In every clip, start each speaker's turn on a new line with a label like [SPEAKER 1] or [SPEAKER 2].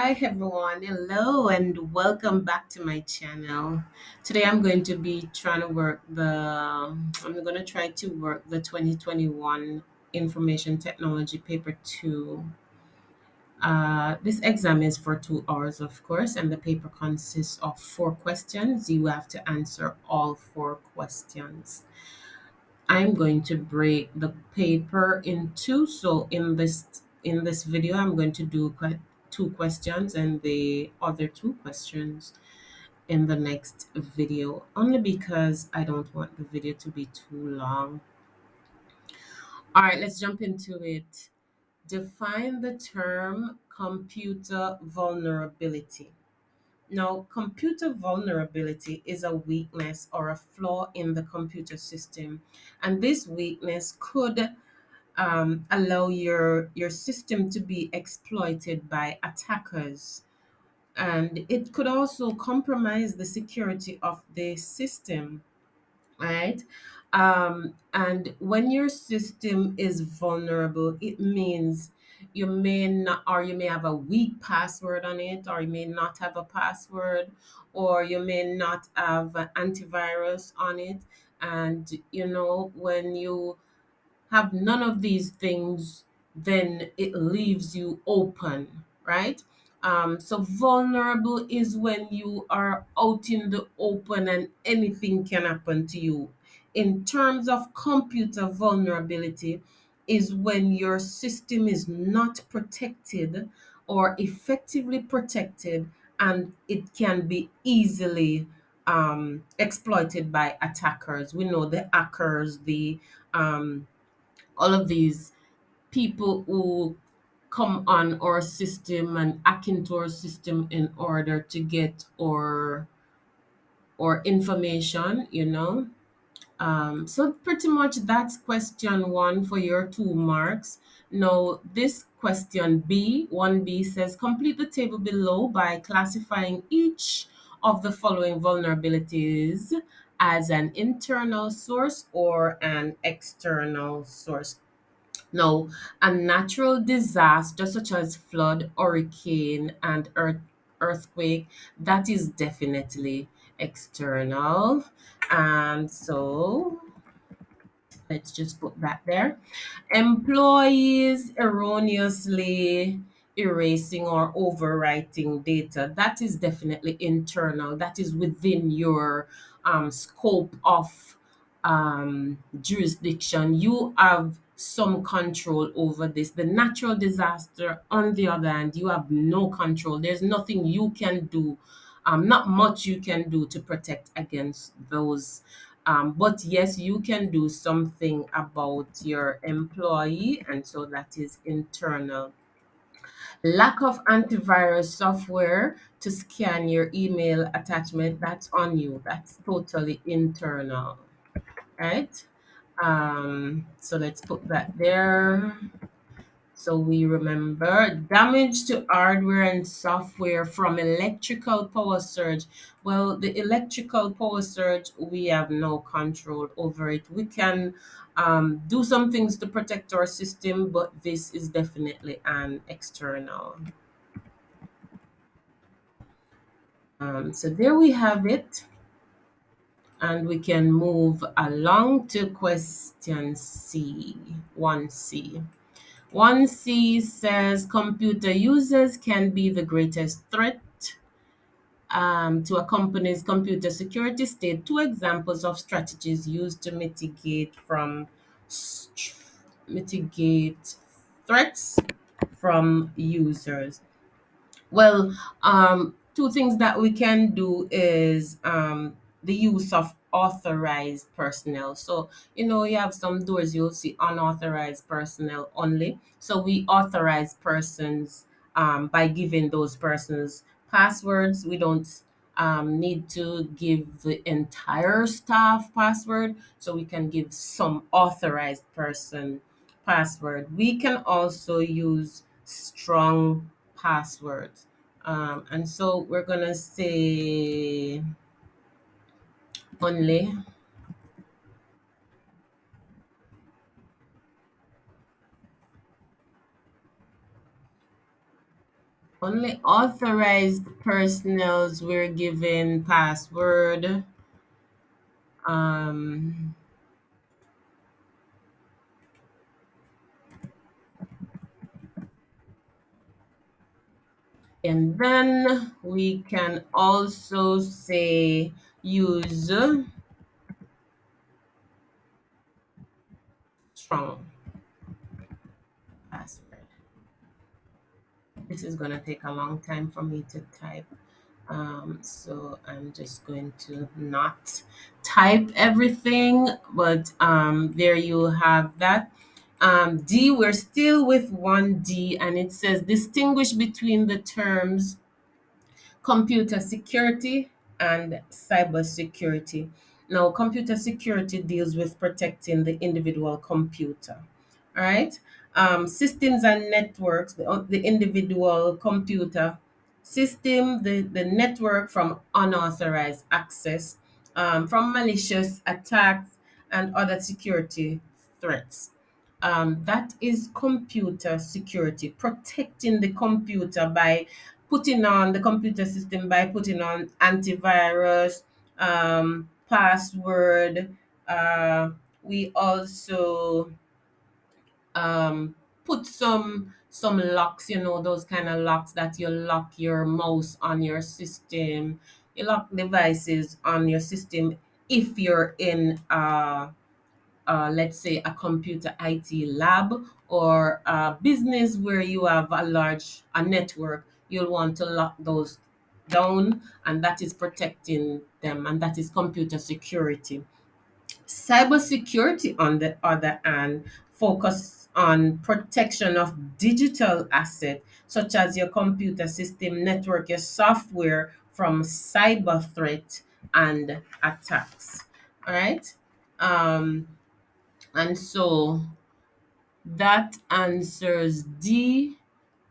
[SPEAKER 1] Hi everyone, hello and welcome back to my channel. Today I'm going to be trying to I'm going to try to work the 2021 Information Technology Paper 2. This exam is for 2 hours, of course, and the paper consists of 4 questions. You have to answer all 4 questions. I'm going to break the paper in two. So in this video, I'm going to do 2 questions and the other 2 questions in the next video, only because I don't want the video to be too long. All right, let's jump into it. Define the term computer vulnerability. Now, computer vulnerability is a weakness or a flaw in the computer system, and this weakness could allow your system to be exploited by attackers, and it could also compromise the security of the system, right? And when your system is vulnerable, it means you may not, or you may have a weak password on it, or you may not have a password, or you may not have an antivirus on it. And when you have none of these things, then it leaves you open, right? So vulnerable is when you are out in the open and anything can happen to you. In terms of computer vulnerability, is when your system is not protected or effectively protected, and it can be easily exploited by attackers. We know the hackers, the all of these people who come on our system and hack into our system in order to get our information, so pretty much that's question one for your 2 marks. Now this question B, 1B, says complete the table below by classifying each of the following vulnerabilities as an internal source or an external source. Now, a natural disaster such as flood, hurricane, and earthquake, that is definitely external. And so let's just put that there. Employees erroneously erasing or overwriting data, that is definitely internal. That is within your scope of jurisdiction. You have some control over this. The natural disaster, on the other hand, you have no control. There's nothing you can do, not much you can do to protect against those. But yes, you can do something about your employee, and so that is internal. Lack of antivirus software to scan your email attachment, that's on you. That's totally internal, right? So let's put that there. So we remember damage to hardware and software from electrical power surge. Well, the electrical power surge, we have no control over it. We can do some things to protect our system, but this is definitely an external. So there we have it. And we can move along to question C, 1C. 1C says computer users can be the greatest threat to a company's computer security. State 2 examples of strategies used to st- mitigate threats from users. Well, 2 things that we can do is the use of authorized personnel. So, you have some doors you'll see unauthorized personnel only. So, we authorize persons by giving those persons passwords. We don't need to give the entire staff password. So, we can give some authorized person password. We can also use strong passwords. And so we're gonna say only Only authorized personnels were given password. Um, and then we can also say use strong password. This is going to take a long time for me to type. So I'm just going to not type everything, but there you have that. D, we're still with 1D, and it says distinguish between the terms computer security and cybersecurity. Now, computer security deals with protecting the individual computer. All right. Systems and networks, the individual computer system, the network from unauthorized access, from malicious attacks, and other security threats. That is computer security, protecting the computer by putting on the computer system by putting on antivirus, password. We also put some locks, those kind of locks that you lock your mouse on your system. You lock devices on your system if you're in let's say a computer IT lab or a business where you have a network, you'll want to lock those down, and that is protecting them, and that is computer security. Cybersecurity, on the other hand, focus on protection of digital asset such as your computer system, network, your software from cyber threat and attacks. All right. Um, and so that answers D.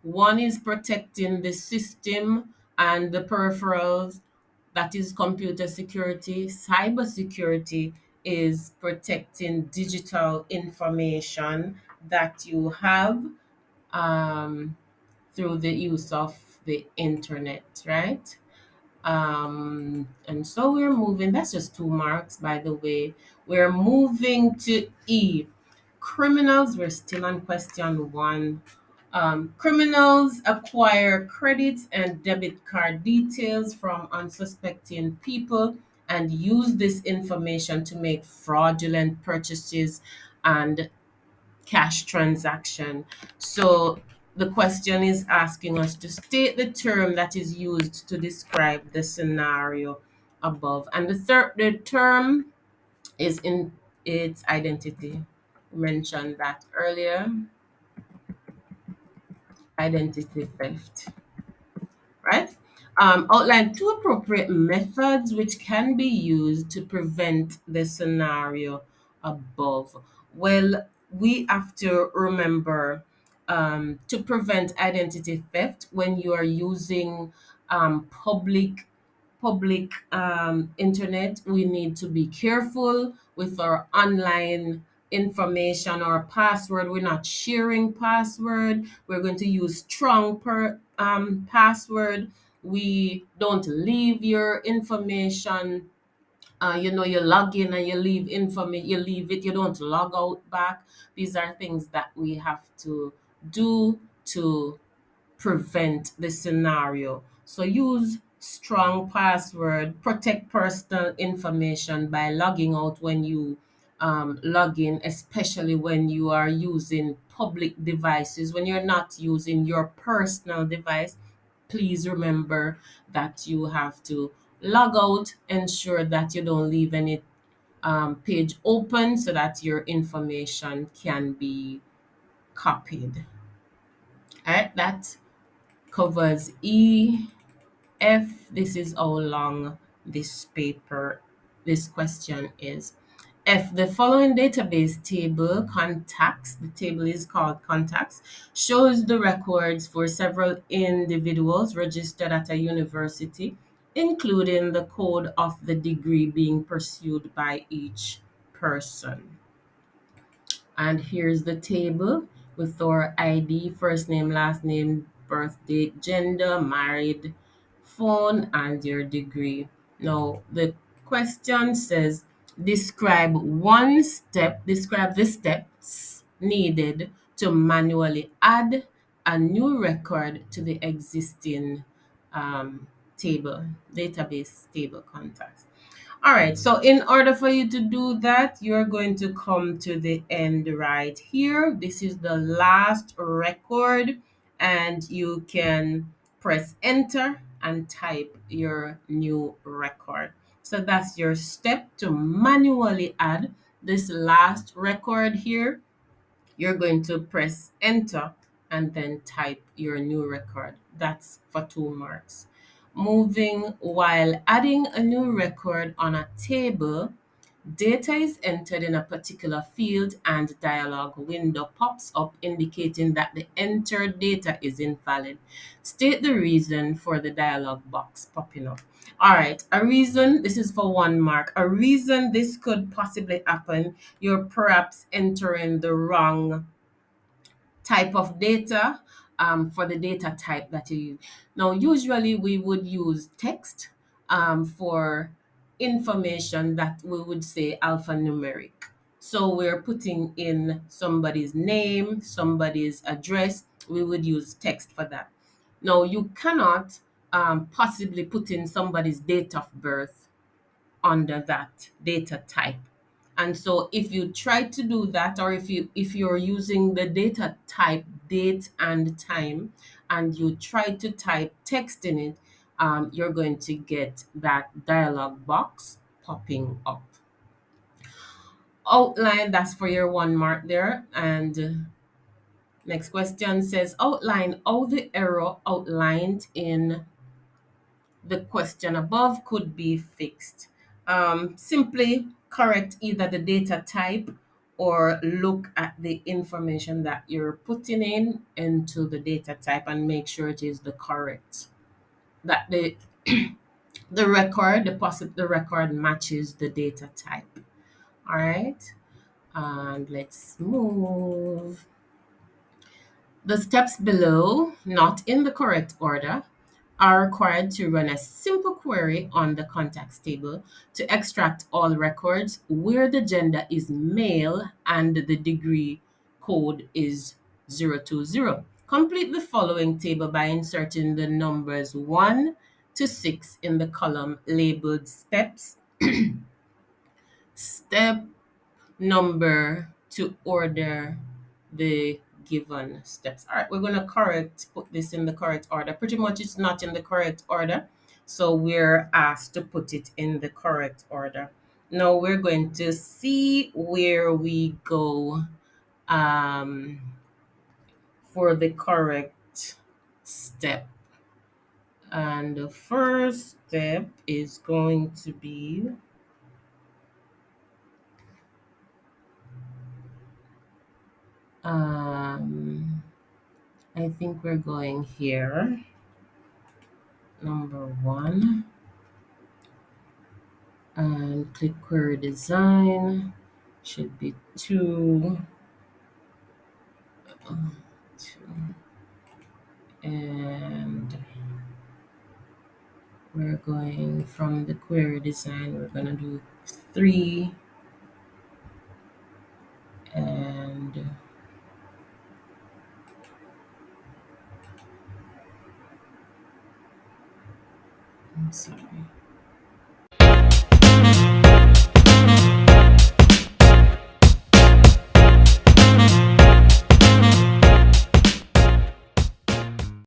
[SPEAKER 1] One is protecting the system and the peripherals. That is computer security. Cyber security is protecting digital information that you have um, through the use of the internet, right? And so we're moving, that's just 2 marks, by the way. We're moving to E. Criminals, we're still on question 1. Criminals acquire credits and debit card details from unsuspecting people and use this information to make fraudulent purchases and cash transaction. So the question is asking us to state the term that is used to describe the scenario above. And the term is in its identity. We mentioned that earlier. Identity theft, right? Outline 2 appropriate methods which can be used to prevent the scenario above. Well, we have to remember to prevent identity theft when you are using public internet, we need to be careful with our online information or password. We're not sharing password. We're going to use strong password. We don't leave your information. You log in and you leave information. You leave it. You don't log out back. These are things that we have to do to prevent the scenario. So use strong password, protect personal information by logging out when you log in, especially when you are using public devices. When you're not using your personal device, please remember that you have to log out, ensure that you don't leave any page open so that your information can be copied. All right, that covers E. F, this is how long this question is. F, the following database table, contacts, the table is called contacts, shows the records for several individuals registered at a university, including the code of the degree being pursued by each person. And here's the table with our ID, first name, last name, birth date, gender, married, phone, and your degree. Now, the question says describe the steps needed to manually add a new record to the existing um, table, database table contacts. All right, so in order for you to do that, you're going to come to the end right here. This is the last record, and you can press enter and type your new record. So that's your step to manually add this last record here. You're going to press enter and then type your new record. That's for 2 marks. Moving while adding a new record on a table, data is entered in a particular field and dialog window pops up indicating that the entered data is invalid. State the reason for the dialog box popping up. All right, a reason, this is for 1 mark. A reason this could possibly happen, you're perhaps entering the wrong type of data for the data type that you use. Now, usually we would use text for information that we would say alphanumeric. So we're putting in somebody's name, somebody's address. We would use text for that. Now, you cannot possibly put in somebody's date of birth under that data type. And so if you try to do that, or if you're using the data type date and time and you try to type text in it, you're going to get that dialog box popping up. Outline, that's for your 1 mark there. And next question says outline how the error outlined in the question above could be fixed. Simply correct either the data type or look at the information that you're putting in into the data type and make sure it is the correct, that the record, the record matches the data type. All right, and let's move. The steps below, not in the correct order, are required to run a simple query on the contacts table to extract all records where the gender is male and the degree code is 020. Complete the following table by inserting the numbers 1 to 6 in the column labeled steps. Step number to order the given steps. All right, we're going to put this in the correct order. Pretty much it's not in the correct order, so we're asked to put it in the correct order. Now we're going to see where we go um, for the correct step. And the first step is going to be I think we're going here. Number 1. And click query design. Should be 2. 2. And we're going from the query design. We're going to do 3. And I'm sorry.